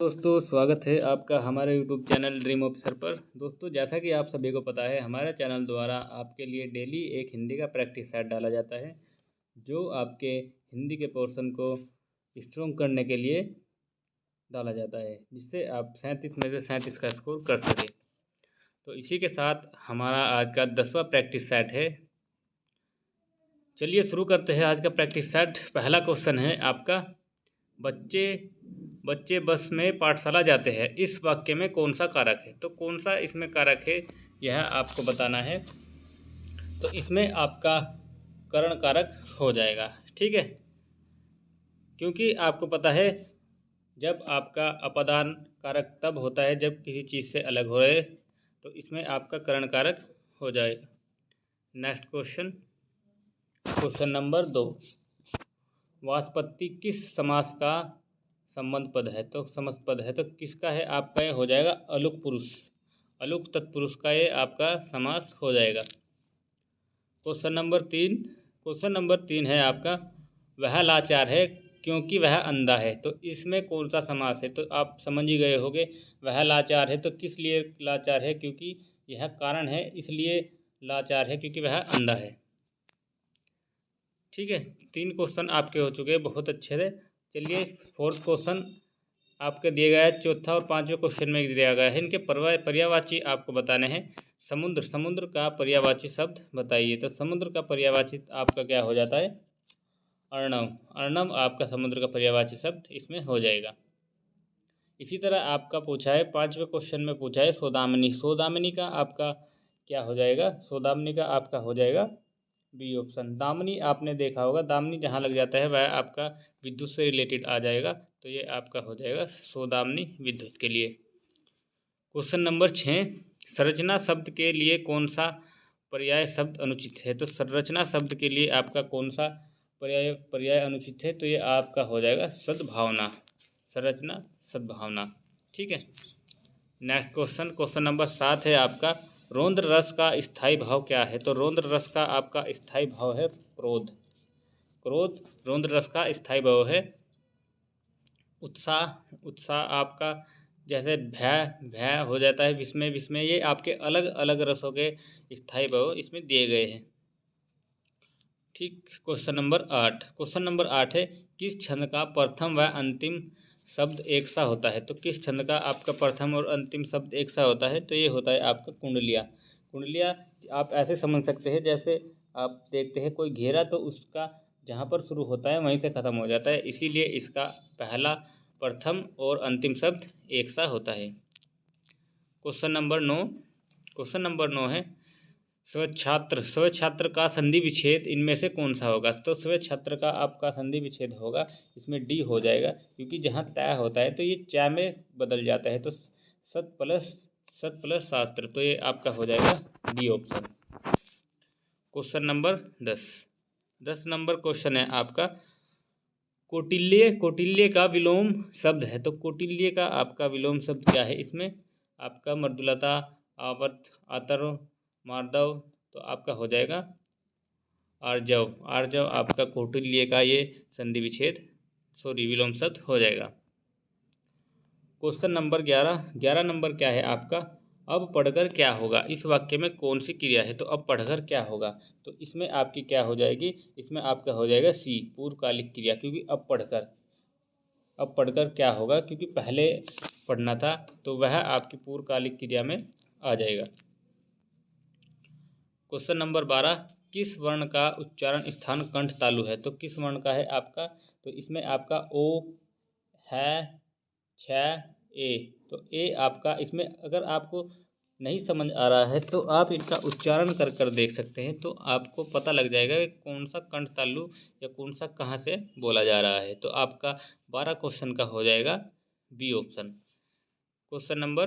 दोस्तों स्वागत है आपका हमारे यूट्यूब चैनल ड्रीम ऑफिसर पर। दोस्तों जैसा कि आप सभी को पता है, हमारे चैनल द्वारा आपके लिए डेली एक हिंदी का प्रैक्टिस सेट डाला जाता है जो आपके हिंदी के पोर्शन को स्ट्रॉन्ग करने के लिए डाला जाता है, जिससे आप 37 में से 37 का स्कोर कर सकें। तो इसी के साथ हमारा आज का 10वां प्रैक्टिस सेट है। चलिए शुरू करते हैं आज का प्रैक्टिस सेट। पहला क्वेश्चन है आपका, बच्चे बच्चे बस में पाठशाला जाते हैं, इस वाक्य में कौन सा कारक है? तो कौन सा इसमें कारक है यह आपको बताना है। तो इसमें आपका करण कारक हो जाएगा, ठीक है, क्योंकि आपको पता है जब आपका अपादान कारक तब होता है जब किसी चीज़ से अलग हो रहे, तो इसमें आपका करण कारक हो जाएगा। नेक्स्ट क्वेश्चन, क्वेश्चन नंबर 2, वाचस्पति किस समास का संबंध पद है? तो संबंध पद है तो किसका है? आपका ये हो जाएगा अलुक पुरुष, अलुक तत्पुरुष का ये आपका समास हो जाएगा। क्वेश्चन नंबर 3 है आपका, वह लाचार है क्योंकि वह अंधा है। तो इसमें कौन सा समास है? तो आप समझ ही गए होंगे, वह लाचार है तो किस लिए लाचार है? क्योंकि यह कारण है, इसलिए लाचार है क्योंकि वह अंधा है। ठीक है, 3 क्वेश्चन आपके हो चुके हैं, बहुत अच्छे थे। चलिए 4th क्वेश्चन आपके दिए गया है, चौथा और 5वें क्वेश्चन में दिया गया है। इनके पर्यायवाची आपको बताने हैं। समुद्र का पर्यायवाची शब्द बताइए। तो समुद्र का पर्यायवाची आपका क्या हो जाता है? अर्णव। अर्णव आपका समुद्र का पर्यायवाची शब्द इसमें हो जाएगा। इसी तरह आपका पूछा है 5वें क्वेश्चन में पूछा है सौदामिनी। सौदामिनी का आपका क्या हो जाएगा? सौदामिनी का आपका हो जाएगा बी ऑप्शन। दामिनी आपने देखा होगा, दामिनी जहाँ लग जाता है वह आपका विद्युत से रिलेटेड आ जाएगा, तो ये आपका हो जाएगा सौदामिनी विद्युत के लिए। क्वेश्चन नंबर 6, संरचना शब्द के लिए कौन सा पर्याय शब्द अनुचित है? तो संरचना शब्द के लिए आपका कौन सा पर्याय अनुचित है? तो ये आपका हो जाएगा सद्भावना, संरचना सद्भावना, ठीक है। नेक्स्ट क्वेश्चन, क्वेश्चन नंबर 7 है आपका, रौद्र रस का स्थायी भाव क्या है? तो रौद्र रस का आपका स्थायी भाव है क्रोध। क्रोध रौद्र रस का स्थायी भाव है। उत्साह आपका जैसे भय हो जाता है, विस्मय, ये आपके अलग अलग रसों के स्थायी भाव इसमें दिए गए हैं, ठीक। क्वेश्चन नंबर 8 है, किस छंद का प्रथम व अंतिम शब्द एक सा होता है? तो किस छंद का आपका प्रथम और अंतिम शब्द एक सा होता है? तो ये होता है आपका कुंडलिया। कुंडलिया आप ऐसे समझ सकते हैं, जैसे आप देखते हैं कोई घेरा, तो उसका जहाँ पर शुरू होता है वहीं से ख़त्म हो जाता है, इसीलिए इसका पहला, प्रथम और अंतिम शब्द एक सा होता है। क्वेश्चन नंबर 9 है, स्वछात्र का संधि विच्छेद इनमें से कौन सा होगा? तो स्वछात्र का आपका संधि विच्छेद होगा, इसमें डी हो जाएगा, क्योंकि जहाँ तय होता है तो ये चा में बदल जाता है, तो सत प्लस शास्त्र, तो ये आपका हो जाएगा D option. Question number 10 number question है आपका, कौटिल्य का विलोम शब्द है। तो कौटिल्य का आपका विलोम शब्द क्या है? इसमें आपका मृदुलता, आवर्त, आतर्व, मार्दव, तो आपका हो जाएगा आर्जव आपका कौटिल्य का ये संधि विच्छेद विलोम शब्द हो जाएगा। क्वेश्चन नंबर 11 नंबर क्या है आपका, अब पढ़कर क्या होगा? इस वाक्य में कौन सी क्रिया है? तो अब पढ़कर क्या होगा? तो इसमें आपकी क्या हो जाएगी? इसमें आपका हो जाएगा सी, पूर्वकालिक क्रिया, क्योंकि अब पढ़कर क्या होगा, क्योंकि पहले पढ़ना था, तो वह आपकी पूर्वकालिक क्रिया में आ जाएगा। क्वेश्चन नंबर 12, किस वर्ण का उच्चारण स्थान कंठ तालु है? तो किस वर्ण का है आपका? तो इसमें आपका ओ है, छ, ए, तो ए आपका, इसमें अगर आपको नहीं समझ आ रहा है तो आप इनका उच्चारण कर कर देख सकते हैं, तो आपको पता लग जाएगा कि कौन सा कंठ तालु या कौन सा कहाँ से बोला जा रहा है। तो आपका 12 क्वेश्चन का हो जाएगा बी ऑप्शन। क्वेश्चन नंबर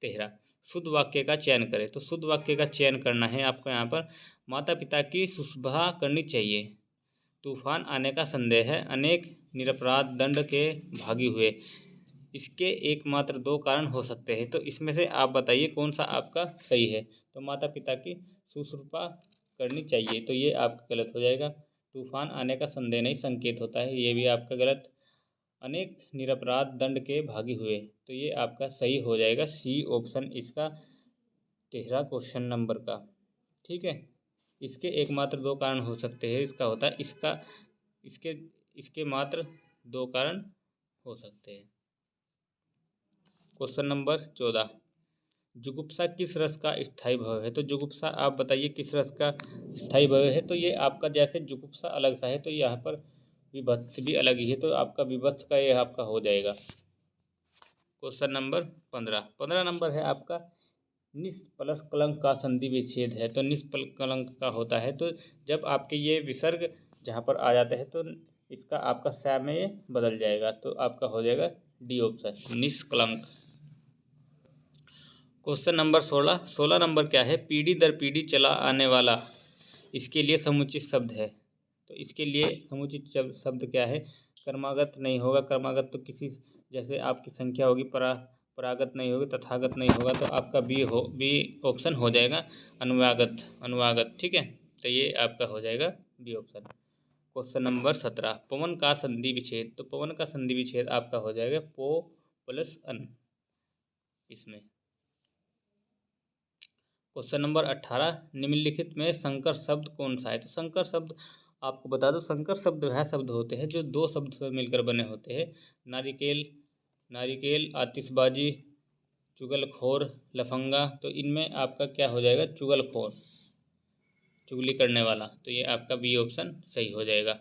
13, शुद्ध वाक्य का चयन करें। तो शुद्ध वाक्य का चयन करना है आपको यहाँ पर, माता पिता की शुश्रूषा करनी चाहिए, तूफान आने का संदेह है, अनेक निरपराध दंड के भागी हुए, इसके एकमात्र 2 कारण हो सकते हैं। तो इसमें से आप बताइए कौन सा आपका सही है? तो माता पिता की शुश्रूषा करनी चाहिए, तो ये आपका गलत हो जाएगा। तूफान आने का संदेह नहीं, संकेत होता है, ये भी आपका गलत। अनेक निरपराध दंड के भागी हुए। तो ये आपका सही हो जाएगा सी ऑप्शन इसका 13 क्वेश्चन नंबर का। ठीक है, इसके एकमात्र दो कारण हो सकते हैं। इसका होता है इसके इसके मात्र दो कारण हो सकते हैं। क्वेश्चन नंबर 14, जुगुप्सा किस रस का स्थायी भव है? तो जुगुप्सा आप बताइए किस रस का स्थायी भव है? तो ये आपका जैसे जुगुप्सा अलग सा है तो यहाँ पर विभत्स भी अलग ही है, तो आपका विभत्स का ये आपका हो जाएगा। क्वेश्चन नंबर 15 नंबर है आपका निष्प्लस कलंक का संधि विच्छेद है। तो निष्प्लस कलंक का होता है तो जब आपके ये विसर्ग जहाँ पर आ जाते हैं तो इसका आपका सा में ये बदल जाएगा, तो आपका हो जाएगा डी ऑप्शन निष्कलंक। क्वेश्चन नंबर 16 नंबर क्या है? पीढ़ी दर पीढ़ी चला आने वाला, इसके लिए समुचित शब्द है। तो इसके लिए समुचित शब्द क्या है? क्रमागत नहीं होगा, क्रमागत तो किसी जैसे आपकी संख्या होगी, परागत नहीं होगी, तथागत नहीं होगा, तो आपका बी ऑप्शन हो जाएगा अनुवागत। ठीक है, तो ये आपका हो जाएगा बी ऑप्शन। क्वेश्चन नंबर 17, पवन का संधि विच्छेद। तो पवन का संधि विच्छेद आपका हो जाएगा पो प्लस अन इसमें। क्वेश्चन नंबर 18, निम्नलिखित में संकर शब्द कौन सा है? तो संकर शब्द आपको बता दो, संकर शब्द वह शब्द होते हैं जो दो शब्द से मिलकर बने होते हैं। नारिकेल, आतिशबाजी, चुगलखोर, लफंगा। तो इनमें आपका क्या हो जाएगा? चुगलखोर, चुगली करने वाला। तो ये आपका बी ऑप्शन सही हो जाएगा।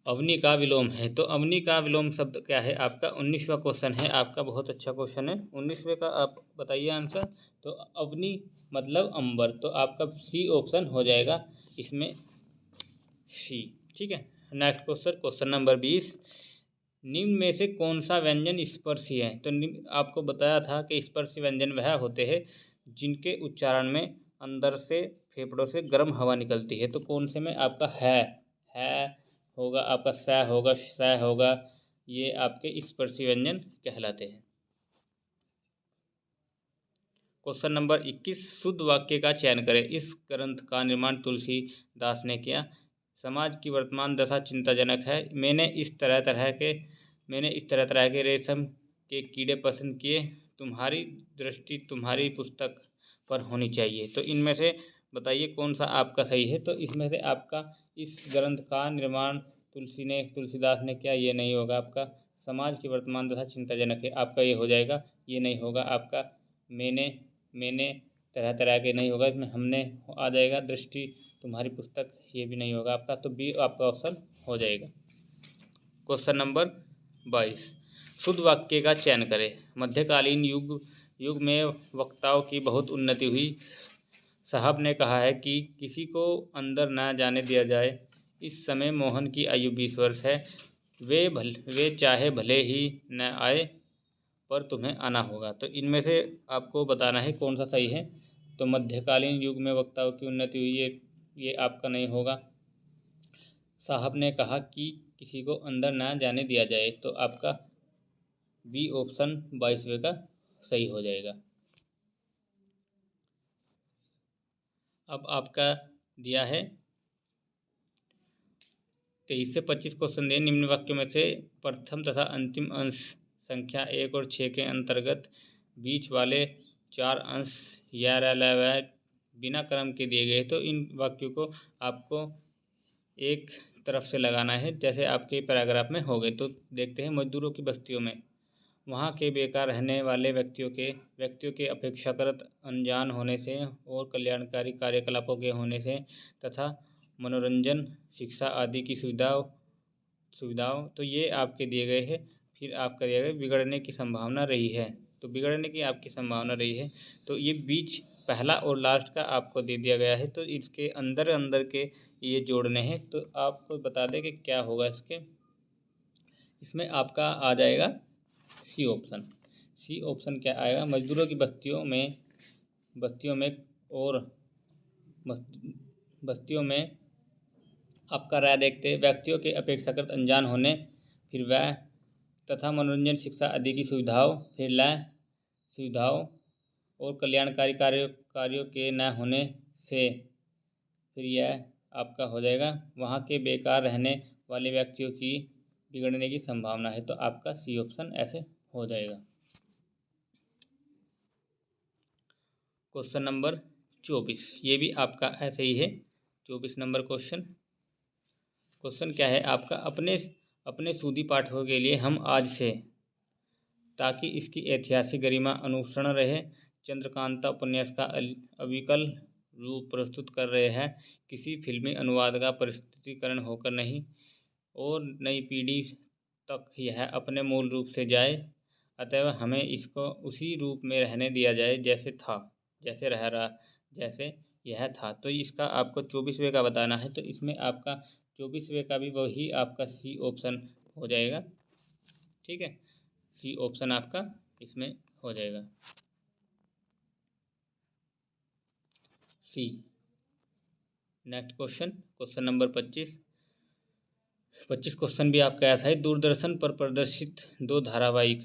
अवनी का विलोम है। तो अवनी का विलोम शब्द क्या है आपका? 19वां क्वेश्चन है आपका, बहुत अच्छा क्वेश्चन है। 19वें का आप बताइए आंसर। तो अवनी मतलब अंबर, तो आपका सी ऑप्शन हो जाएगा इसमें सी। ठीक है, नेक्स्ट क्वेश्चन नंबर 20, निम्न में से कौन सा व्यंजन स्पर्शी है? तो आपको बताया था कि स्पर्शी व्यंजन वह होते हैं जिनके उच्चारण में अंदर से फेफड़ों से गर्म हवा निकलती है। तो कौन से में आपका है होगा, आपका स होगा, श होगा, ये आपके स्पर्शी व्यंजन कहलाते हैं। क्वेश्चन नंबर 21, शुद्ध वाक्य का चयन करें। इस ग्रंथ का निर्माण तुलसीदास ने किया। समाज की वर्तमान दशा चिंताजनक है। मैंने इस तरह तरह के रेशम के कीड़े पसंद किए। तुम्हारी दृष्टि तुम्हारी पुस्तक पर होनी चाहिए। तो इनमें से बताइए कौन सा आपका सही है? तो इसमें से आपका इस ग्रंथ का निर्माण तुलसीदास ने किया, ये नहीं होगा आपका। समाज की वर्तमान दशा चिंताजनक है, आपका ये हो जाएगा, ये नहीं होगा आपका। मैंने तरह तरह के नहीं होगा, इसमें हमने आ जाएगा। दृष्टि तुम्हारी पुस्तक, ये भी नहीं होगा आपका, तो बी आपका ऑप्शन हो जाएगा। क्वेश्चन नंबर 22, शुद्ध वाक्य का चयन करें। मध्यकालीन युग में वक्ताओं की बहुत उन्नति हुई। साहब ने कहा है कि किसी को अंदर ना जाने दिया जाए। इस समय मोहन की आयु 20 वर्ष है। वे चाहे भले ही न आए पर तुम्हें आना होगा। तो इनमें से आपको बताना है कौन सा सही है। तो मध्यकालीन युग में वक्ताओं की उन्नति हुई, ये आपका नहीं होगा। साहब ने कहा कि किसी को अंदर ना जाने दिया जाए, तो आपका बी ऑप्शन 22वें का सही हो जाएगा। अब आपका दिया है 23 से 25 क्वेश्चन दिए। निम्न वाक्यों में से प्रथम तथा अंतिम अंश संख्या 1 और 6 के अंतर्गत बीच वाले 4 अंश या बिना क्रम के दिए गए। तो इन वाक्यों को आपको एक तरफ से लगाना है, जैसे आपके पैराग्राफ में हो गए। तो देखते हैं, मजदूरों की बस्तियों में वहाँ के बेकार रहने वाले व्यक्तियों के अपेक्षाकृत अनजान होने से और कल्याणकारी कार्यकलापों के होने से तथा मनोरंजन, शिक्षा आदि की सुविधाओं तो ये आपके दिए गए हैं। फिर आपका दिया गया बिगड़ने की संभावना रही है। तो बिगड़ने की आपकी संभावना रही है, तो ये बीच पहला और लास्ट का आपको दे दिया गया है। तो इसके अंदर के ये जोड़ने हैं। तो आपको बता दें कि क्या होगा इसमें आपका आ जाएगा सी ऑप्शन क्या आएगा? मजदूरों की बस्तियों में आपका राय देखते हैं। व्यक्तियों के अपेक्षाकृत अनजान होने, फिर वह तथा मनोरंजन, शिक्षा आदि की सुविधाओं और कल्याणकारी कार्यों के न होने से, फिर यह आपका हो जाएगा वहाँ के बेकार रहने वाले व्यक्तियों की बिगड़ने की संभावना है। तो आपका सी ऑप्शन ऐसे हो जाएगा। क्वेश्चन नंबर 24, ये भी आपका ऐसे ही है। 24 नंबर क्वेश्चन क्या है आपका, अपने अपने सूदी पाठकों के लिए हम आज से, ताकि इसकी ऐतिहासिक गरिमा अनुसरण रहे, चंद्रकांता उपन्यास का अविकल रूप प्रस्तुत कर रहे हैं। किसी फिल्मी अनुवाद का प्रस्तुतिकरण होकर नहीं, और नई पीढ़ी तक यह अपने मूल रूप से जाए। अतएव हमें इसको उसी रूप में रहने दिया जाए जैसे था, जैसे रह रहा, जैसे यह था। तो इसका आपको 24वें का बताना है। तो इसमें आपका 24वें का भी वही आपका सी ऑप्शन हो जाएगा। ठीक है, सी ऑप्शन आपका इसमें हो जाएगा, C. Next question, question number 25 question भी आपका ऐसा है। दूरदर्शन पर प्रदर्शित 2 धारावाहिक,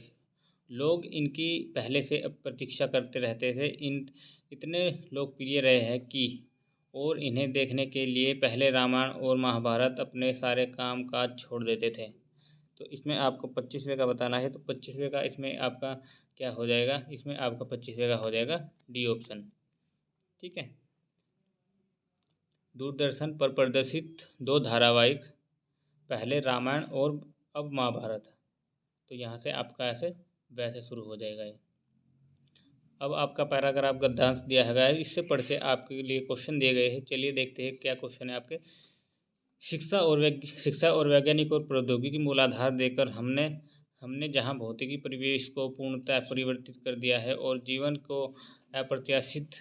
लोग इनकी पहले से अब प्रतीक्षा करते रहते थे, इन इतने लोकप्रिय रहे हैं कि और इन्हें देखने के लिए पहले रामायण और महाभारत अपने सारे काम काज छोड़ देते थे। तो इसमें आपको 25वें का बताना है। तो 25वें का इसमें आपका क्या हो जाएगा, इसमें आपका 25वें का हो जाएगा डी ऑप्शन। ठीक है, दूरदर्शन पर प्रदर्शित 2 धारावाहिक, पहले रामायण और अब महाभारत। तो यहाँ से आपका ऐसे वैसे शुरू हो जाएगा ये। अब आपका पैराग्राफ गद्यांश दिया है, इससे पढ़ के आपके लिए क्वेश्चन दिए गए हैं। चलिए देखते हैं क्या क्वेश्चन है आपके। शिक्षा और वैज्ञानिक और प्रौद्योगिकी मूलाधार देकर हमने हमने जहाँ भौतिकी परिवेश को पूर्णतः परिवर्तित कर दिया है और जीवन को अप्रत्याशित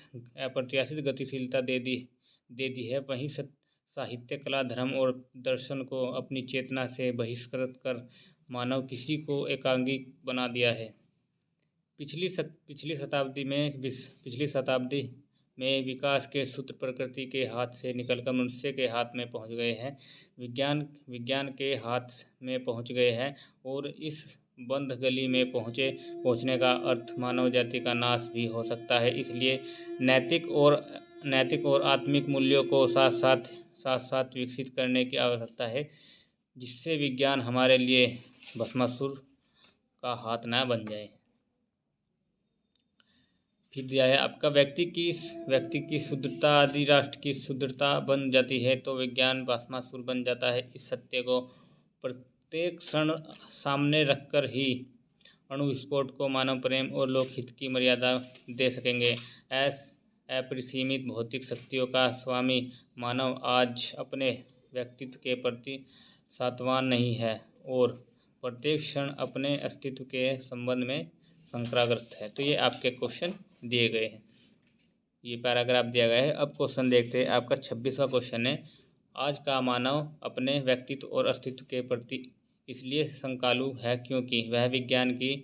गतिशीलता दे दी है, वहीं साहित्य, कला, धर्म और दर्शन को अपनी चेतना से बहिष्कृत कर मानव कृषि को एकांगी बना दिया है। पिछली शताब्दी में विकास के सूत्र प्रकृति के हाथ से निकलकर मनुष्य के हाथ में पहुंच गए हैं, विज्ञान के हाथ में पहुंच गए हैं, और इस बंद गली में पहुंचने का अर्थ मानव जाति का नाश भी हो सकता है। इसलिए नैतिक और आत्मिक मूल्यों को साथ साथ विकसित करने की आवश्यकता है, जिससे विज्ञान हमारे लिए भस्मासुर का हाथ न बन जाए। फिर दिया है आपका, व्यक्ति की शुद्धता आदि राष्ट्र की शुद्धता बन जाती है तो विज्ञान भस्मासुर बन जाता है। इस सत्य को प्रत्येक क्षण सामने रखकर ही अणु विस्फोट को मानव प्रेम और लोकहित की मर्यादा दे सकेंगे। अपरिसीमित भौतिक शक्तियों का स्वामी मानव आज अपने व्यक्तित्व के प्रति सात्वान नहीं है और प्रत्येक क्षण अपने अस्तित्व के संबंध में शंकाग्रस्त है। तो ये आपके क्वेश्चन दिए गए हैं, ये पैराग्राफ दिया गया है। अब क्वेश्चन देखते हैं, आपका 26वां क्वेश्चन है। आज का मानव अपने व्यक्तित्व और अस्तित्व के प्रति इसलिए शंकालु है क्योंकि वह विज्ञान की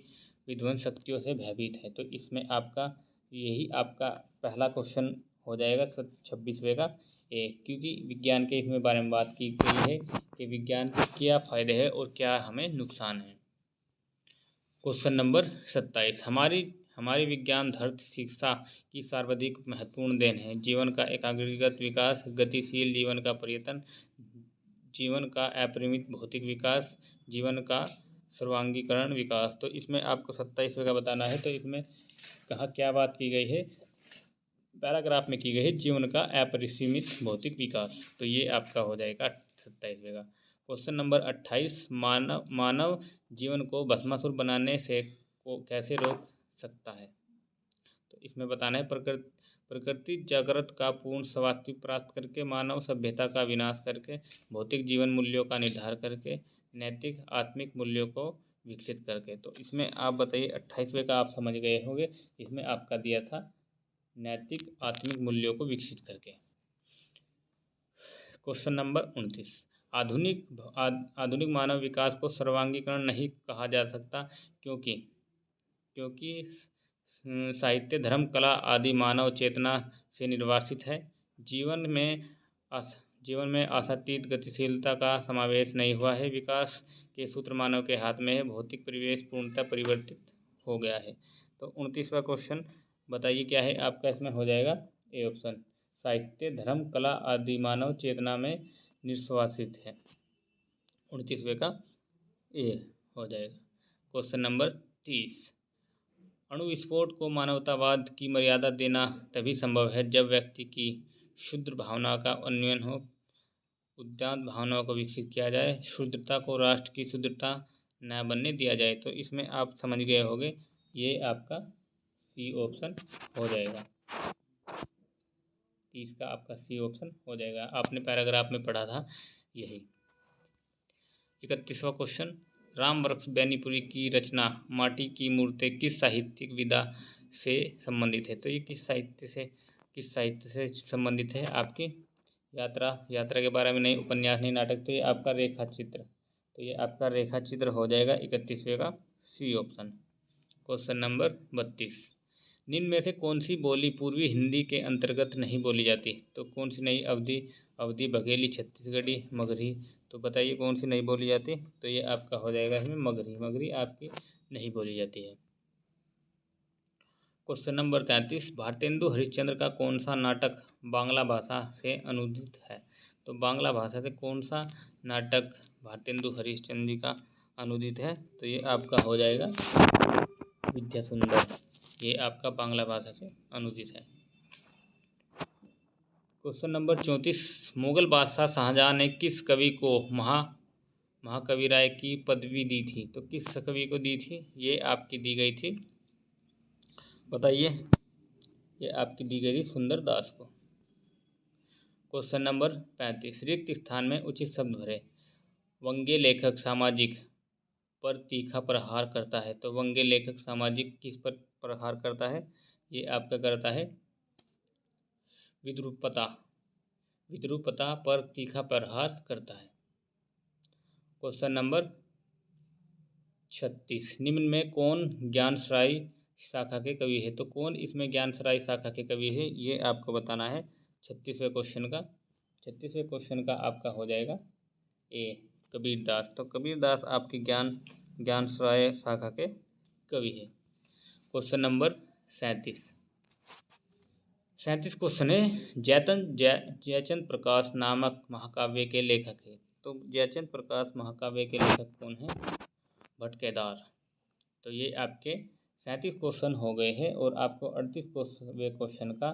विध्वंस शक्तियों से भयभीत है। तो इसमें आपका यही आपका पहला क्वेश्चन हो जाएगा 26वें का ए, क्योंकि विज्ञान के इसमें बारे में बात की गई है कि विज्ञान के क्या फ़ायदे हैं और क्या हमें नुकसान है। क्वेश्चन नंबर 27, हमारी विज्ञान धरती शिक्षा की सर्वाधिक महत्वपूर्ण देन है। जीवन का एकाग्रगत विकास, गतिशील जीवन का पर्यटन, जीवन का अपरिमित भौतिक विकास, जीवन का सर्वांगीकरण विकास। तो इसमें आपको 27वें का बताना है। तो इसमें कहाँ क्या बात की गई है, पैराग्राफ में की गई है जीवन का अपरिसीमित भौतिक विकास। तो ये आपका हो जाएगा 27वें का। क्वेश्चन नंबर 28, मानव जीवन को भस्मासुर बनाने से को कैसे रोक सकता है। तो इसमें बताना है, प्रकृति जागृत का पूर्ण स्वास्थ्य प्राप्त करके, मानव सभ्यता का विनाश करके, भौतिक जीवन मूल्यों का निर्धार करके, नैतिक आत्मिक मूल्यों को विकसित करके। तो इसमें आप बताइए 28वें का आप समझ गए होंगे। इसमें आपका दिया था नैतिक आत्मिक मूल्यों को विकसित करके। क्वेश्चन नंबर 29, आधुनिक मानव विकास को सर्वांगीकरण नहीं कहा जा सकता क्योंकि साहित्य, धर्म, कला आदि मानव चेतना से निर्वासित है। जीवन में आशातीत गतिशीलता का समावेश नहीं हुआ है। विकास के सूत्र मानव के हाथ में है। भौतिक परिवेश पूर्णतः परिवर्तित हो गया है। तो 29वां क्वेश्चन बताइए क्या है आपका, इसमें हो जाएगा ए ऑप्शन, साहित्य, धर्म, कला आदि मानव चेतना में निर्वासित है। 29वें का ए हो जाएगा। क्वेश्चन नंबर 30, अणु विस्फोट को मानवतावाद की मर्यादा देना तभी संभव है जब व्यक्ति की शुद्ध भावना का उन्नयन हो, उदात्त भावनाओं को विकसित किया जाए, शुद्धता को राष्ट्र की शुद्धता न बनने दिया जाए। तो इसमें आप समझ गए होंगे, ये आपका सी ऑप्शन हो जाएगा। 30 का आपका सी ऑप्शन हो जाएगा। आपने पैराग्राफ में पढ़ा था यही। 31वां क्वेश्चन, राम वृक्ष बेनीपुरी की रचना माटी की मूर्तें किस साहित्यिक विधा से संबंधित है? तो ये किस साहित्य से संबंधित है? आपकी यात्रा के बारे में नहीं, उपन्यास नहीं, नाटक। तो ये आपका रेखा चित्र, तो ये आपका रेखा चित्र हो जाएगा 31वें का सी ऑप्शन। क्वेश्चन नंबर 32, निम्न में से कौन सी बोली पूर्वी हिंदी के अंतर्गत नहीं बोली जाती? तो कौन सी नहीं? अवधी, बघेली, छत्तीसगढ़ी, मगही। तो बताइए कौन सी नहीं बोली जाती? तो ये आपका हो जाएगा इसमें मगही आपकी नहीं बोली जाती है। क्वेश्चन नंबर 33, भारतेंदु हरिश्चंद्र का कौन सा नाटक बांग्ला भाषा से अनुदित है? तो बांग्ला भाषा से कौन सा नाटक भारतेंदु हरिश्चंद्र जी का अनुदित है? तो ये आपका हो जाएगा विद्या सुंदर, ये आपका बांग्ला भाषा से अनुदित है। क्वेश्चन नंबर 34, मुगल बादशाह शाहजहां ने किस कवि को महाकवि राय की पदवी दी थी? तो किस कवि को दी थी? ये आपकी दी गई थी, बताइए। ये आपकी दी गई थी सुंदर दास को। क्वेश्चन नंबर 35, रिक्त स्थान में उचित शब्द भरें। वंग्य लेखक सामाजिक पर तीखा प्रहार करता है। तो वंग्य लेखक सामाजिक किस पर प्रहार करता है? ये आपका करता है विद्रूपता पर तीखा प्रहार करता है। क्वेश्चन नंबर 36, निम्न में कौन ज्ञानश्राई शाखा के कवि है? तो कौन इसमें ज्ञानश्राई शाखा के कवि है? ये आपको बताना है 36वें क्वेश्चन का आपका हो जाएगा ए, कबीरदास। तो कबीरदास आपकी ज्ञानश्राय शाखा के कवि है। क्वेश्चन नंबर 37 क्वेश्चन है, जयचंद प्रकाश नामक महाकाव्य के लेखक है। तो जयचंद प्रकाश महाकाव्य के लेखक कौन है? भटकेदार। तो ये आपके 37 क्वेश्चन हो गए हैं और आपको 38वें क्वेश्चन का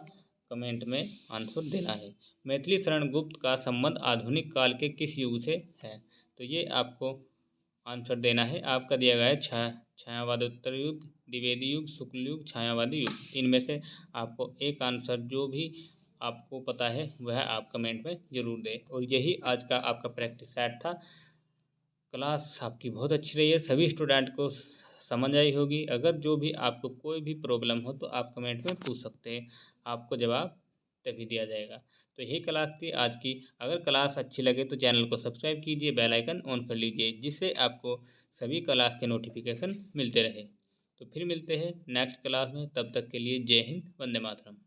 कमेंट में आंसर देना है। मैथिली शरण गुप्त का संबंध आधुनिक काल के किस युग से है? तो ये आपको आंसर देना है। आपका दिया गया है छायावादोत्तर युग, द्विवेदी युग, शुक्ल युग, छायावादी युग। इनमें से आपको एक आंसर जो भी आपको पता है वह आप कमेंट में ज़रूर दें। और यही आज का आपका प्रैक्टिस सेट था। क्लास आपकी बहुत अच्छी रही है, सभी स्टूडेंट को समझ आई होगी। अगर जो भी आपको कोई भी प्रॉब्लम हो तो आप कमेंट में पूछ सकते हैं, आपको जवाब तभी दिया जाएगा। तो यही क्लास थी आज की। अगर क्लास अच्छी लगे तो चैनल को सब्सक्राइब कीजिए, बेल आइकन ऑन कर लीजिए, जिससे आपको सभी क्लास के नोटिफिकेशन मिलते रहे। तो फिर मिलते हैं नेक्स्ट क्लास में, तब तक के लिए जय हिंद, वंदे मातरम।